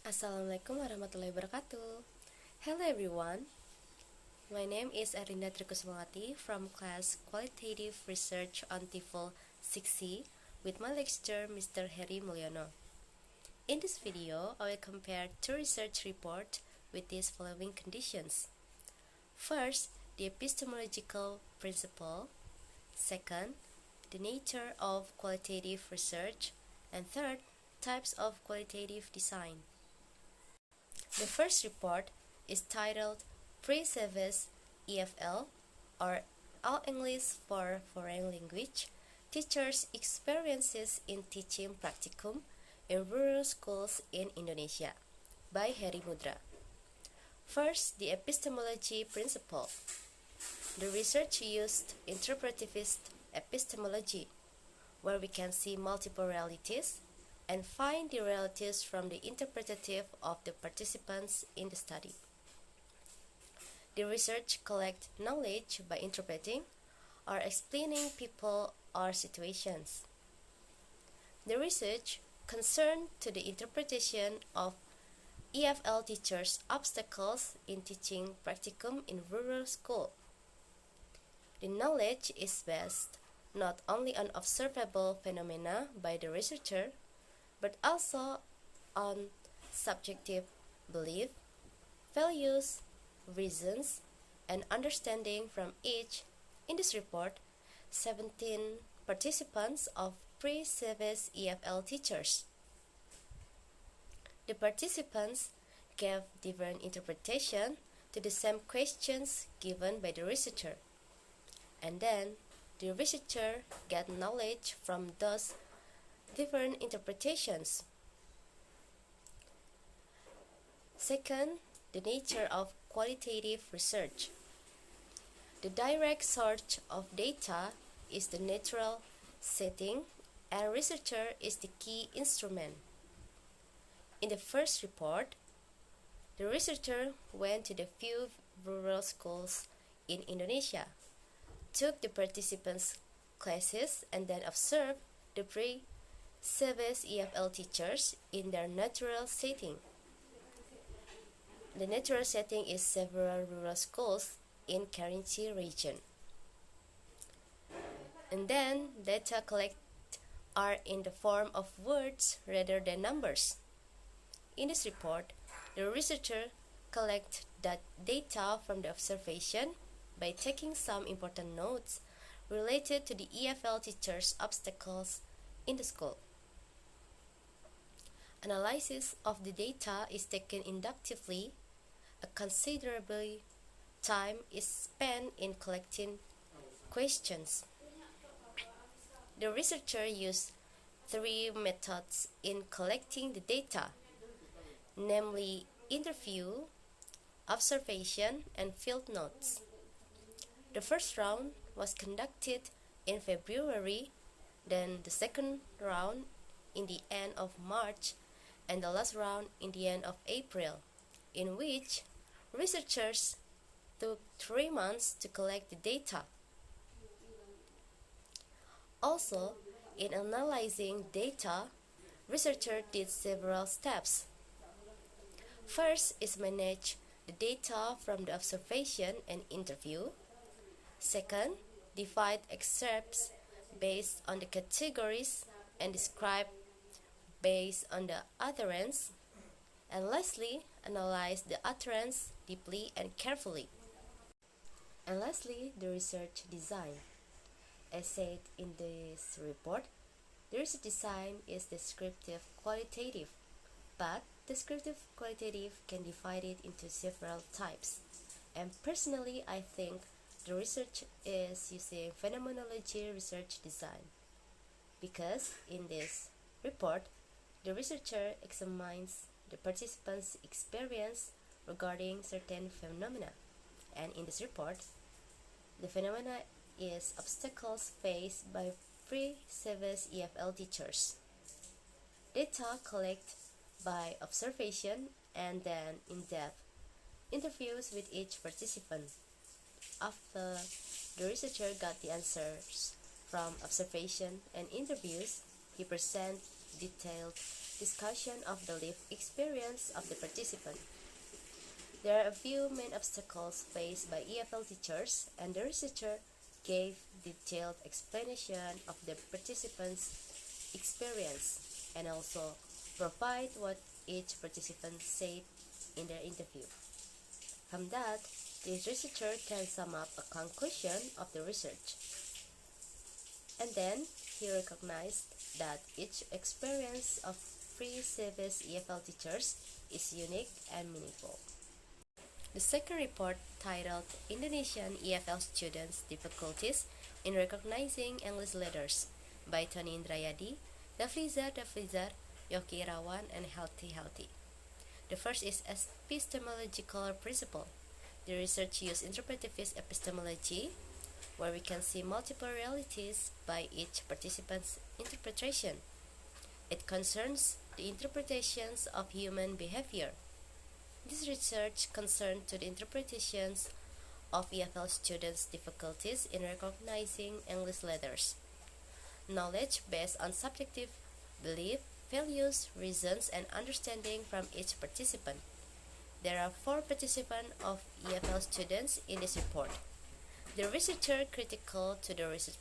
Assalamualaikum warahmatullahi wabarakatuh. Hello everyone. My name is Heri Mudra from class Qualitative Research on TEFL 6C with my lecturer Mr. Heri Mudra. In this video, I will compare two research reports with these following conditions. First, the epistemological principle. Second, the nature of qualitative research. And third, types of qualitative design. The first report is titled Pre-Service EFL, or All English for Foreign Language, Teachers' Experiences in Teaching Practicum in Rural Schools in Indonesia, by Heri Mudra. First, the Epistemology Principle. The research used interpretivist epistemology, where we can see multiple realities and find the realities from the interpretative of the participants in the study. The research collects knowledge by interpreting or explaining people or situations. The research concerned to the interpretation of EFL teachers' obstacles in teaching practicum in rural school. The knowledge is based not only on observable phenomena by the researcher, but also on subjective belief, values, reasons, and understanding from each. In this report, 17 participants of pre-service EFL teachers. The participants gave different interpretation to the same questions given by the researcher, and then the researcher got knowledge from those different interpretations. Second, the nature of qualitative research. The direct source of data is the natural setting, and researcher is the key instrument. In the first report, the researcher went to the few rural schools in Indonesia, took the participants' classes, and then observed the pre-service EFL teachers in their natural setting. The natural setting is several rural schools in Kerinci region. And then data collected are in the form of words rather than numbers. In this report, the researcher collected that data from the observation by taking some important notes related to the EFL teachers' obstacles in the school. Analysis of the data is taken inductively. A considerable time is spent in collecting questions. The researcher used three methods in collecting the data, namely interview, observation, and field notes. The first round was conducted in February, then the second round in the end of March, and the last round in the end of April, in which researchers took 3 months to collect the data. Also, in analyzing data, researchers did several steps. First is manage the data from the observation and interview. Second, divide excerpts based on the categories and describe based on the utterance. And lastly, analyze the utterance deeply and carefully. And lastly, the research design. As said in this report, the research design is descriptive qualitative, but descriptive qualitative can divide it into several types. And personally, I think the research is using phenomenology research design, because in this report, the researcher examines the participants' experience regarding certain phenomena, and in this report, the phenomena is obstacles faced by pre-service EFL teachers. Data collected by observation and then in-depth interviews with each participant. After the researcher got the answers from observation and interviews, he presents detailed discussion of the lived experience of the participant. There are a few main obstacles faced by EFL teachers, and the researcher gave detailed explanation of the participants' experience and also provide what each participant said in their interview. From that, the researcher can sum up a conclusion of the research. And then, he recognized that each experience of pre-service EFL teachers is unique and meaningful. The second report, titled Indonesian EFL Students' Difficulties in Recognizing English Letters by Tony Indrayadi, Dafrizar, Yoki Irawan, and Healthy. The first is Epistemological Principle. The research used interpretivist epistemology, where we can see multiple realities by each participant's interpretation. It concerns the interpretations of human behavior. This research concerned to the interpretations of EFL students' difficulties in recognizing English letters. Knowledge based on subjective belief, values, reasons, and understanding from each participant. There are 4 participants of EFL students in this report. The researcher critical to the research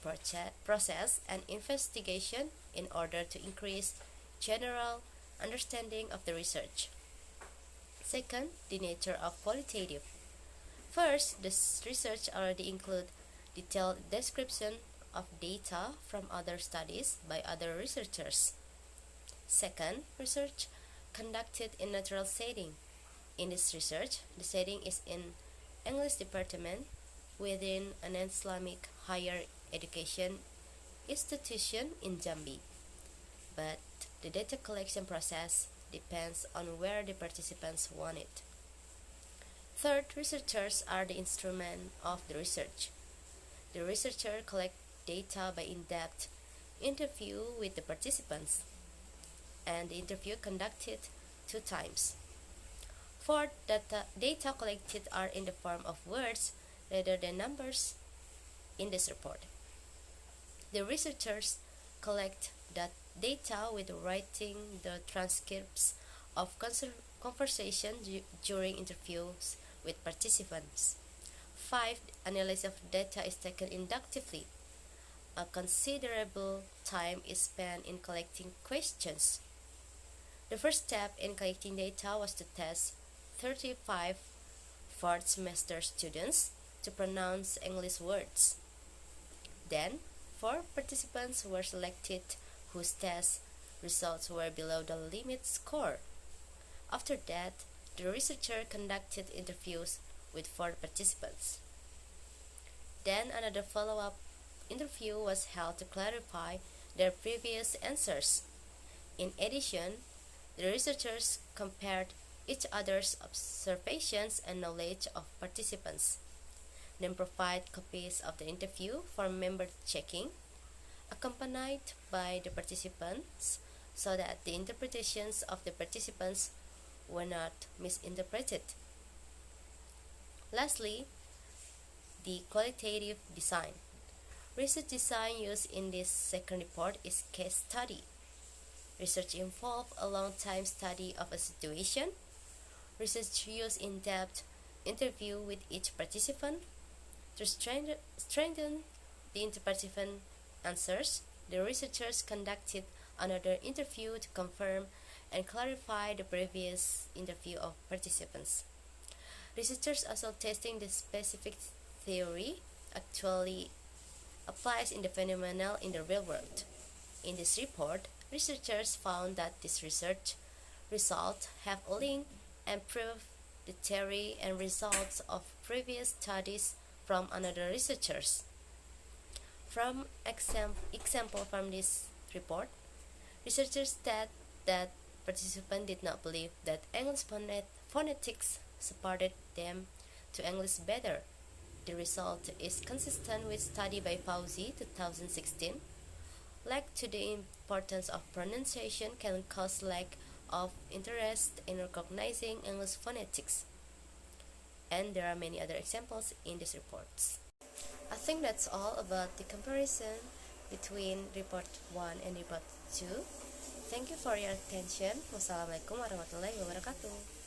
process and investigation in order to increase general understanding of the research. Second, the nature of qualitative. First, this research already includes detailed description of data from other studies by other researchers. Second, research conducted in natural setting. In this research, the setting is in English department within an Islamic higher education institution in Jambi. But the data collection process depends on where the participants want it. Third, researchers are the instrument of the research. The researcher collects data by in-depth interview with the participants, and the interview conducted 2 times. Fourth, data collected are in the form of words rather than numbers in this report. The researchers collect that data with writing the transcripts of conversation during interviews with participants. 5. Analysis of data is taken inductively. A considerable time is spent in collecting questions. The first step in collecting data was to test 35 fourth semester students to pronounce English words. Then, 4 participants were selected whose test results were below the limit score. After that, the researcher conducted interviews with 4 participants. Then another follow-up interview was held to clarify their previous answers. In addition, the researchers compared each other's observations and knowledge of participants, then provide copies of the interview for member checking, accompanied by the participants so that the interpretations of the participants were not misinterpreted. Lastly, the qualitative design. Research design used in this second report is case study. Research involved a long-time study of a situation. Research used in-depth interview with each participant. To strengthen the participant answers, the researchers conducted another interview to confirm and clarify the previous interview of participants. Researchers also testing the specific theory actually applies in the phenomenon in the real world. In this report, researchers found that this research results have a link and prove the theory and results of previous studies from another researchers. From example from this report, researchers state that participants did not believe that English phonetics supported them to English better. The result is consistent with study by Fauzi 2016. Lack to the importance of pronunciation can cause lack of interest in recognizing English phonetics. And there are many other examples in these reports. I think that's all about the comparison between report 1 and report 2. Thank you for your attention. Wassalamualaikum warahmatullahi wabarakatuh.